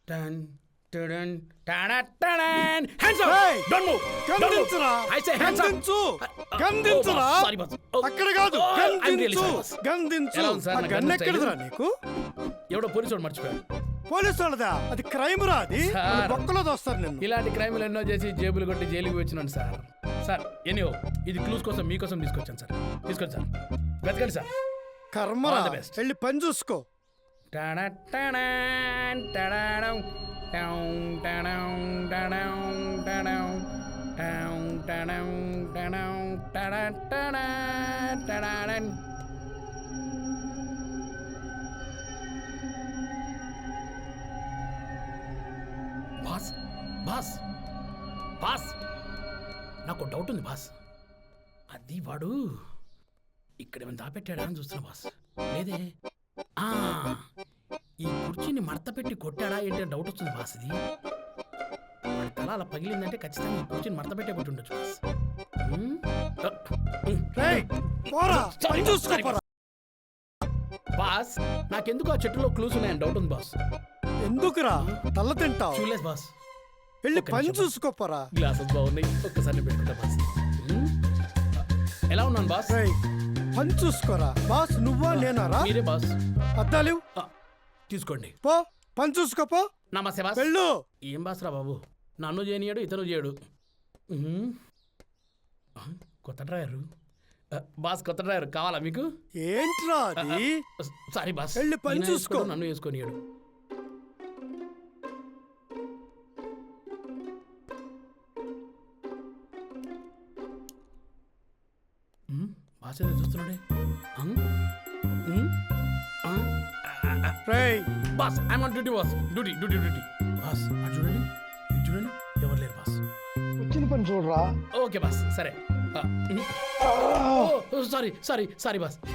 Dun, dun, dun, hands up! Hey! Don't move! గంధించురా I say hands up! గంధించు గంధించురా Oh, sorry, boss. Oh, అక్కడ కాదు oh, I'm really గంధించు sorry, boss. గంధించు ఎలా ఉంది sir ఆ నా gun gun ఎక్కడదిరా style? నీకు ఎవడో police వాడు మర్చిపోయాడు. పోలీసు వాళ్ళదా అది క్రైమ్ రా అది సార్. మన బొక్కలో దోస్తారు నిన్ను ఇలాంటి క్రైమ్లు ఎన్నో చేసి జేబులు కొట్టి జైలుకి వచ్చినాను సార్. సార్ ఎనీహో ఇది క్లూస్ కోసం మీకోసం తీసుకొచ్చాను సార్. తీసుకోండి సార్, వెతకండి సార్. కర్మరా All the best. వెళ్ళి పని చూసుకో టడటడన్, టడడం, టౌం, టడౌం, టడౌం, టడౌం, టౌం, టడౌం, టడౌం, టడటడన్, టడడన్. బాస్ బాస్ బాస్ నాకు డౌట్ ఉంది బాస్. అది వాడు ఇక్కడ ఏమైనా దాపెట్టాడా అని చూస్తున్నా బాస్. లేదే, ఆ, ఈ కుర్చీని మడత పెట్టి కొట్టాడా ఏంటి అని డౌట్ వస్తుంది బాస్. ఇది వాడి తల అలా పగిలిందంటే ఖచ్చితంగా ఈ కుర్చీని మడత పెట్టే కొట్టి ఉండొచ్చు బాస్. రేయ్, పోరా Sorry, పని boss. చూసుకో Sorry, పోరా బాస్ నాకెందుకు ఆ చెట్టులో క్లూస్ ఉన్నాయని డౌట్ ఉంది బాస్. ఎందుకురా తల్ల తింటావు చూడలేదు బాస్. వెళ్ళి ఒక్క పని నిమిషం. చూసుకోపోరా గ్లాసెస్ బాగున్నాయి, ఒక్కసారి పెట్టుకుంటా బాస్. ఎలా ఉన్నాను బాస్? రేయ్ పని చూసుకోరా బాస్ నువ్వా నేనారా మీరే బాస్. అద్దాలు ఆ, తీసుకోండి. పో పని చూసుకోపో నమస్తే బాస్. వెళ్ళు ఏం బాస్రా బాబు, నన్ను చేయనియాడు ఇతను చేయడు. ఉహుం. ఆ, కొత్త డ్రైవరు బాస్, కొత్త డ్రైవర్ కావాలా మీకు? ఏంట్రా అది సారీ బాస్, వెళ్ళి పని ఈయన చూసుకో. వేసుకోడు, నన్ను వేసుకొనియాడు. బాస్ ఏదో చూస్తున్నాడే. రేయ్ boss I'm on duty boss. Duty duty duty boss. అటు చూడండి, ఇటు చూడండి, ఎవరు లేరు బాస్. వచ్చిన పని చూడరా ఓకే బాస్, సరే. Sorry sorry sorry sorry boss, sorry.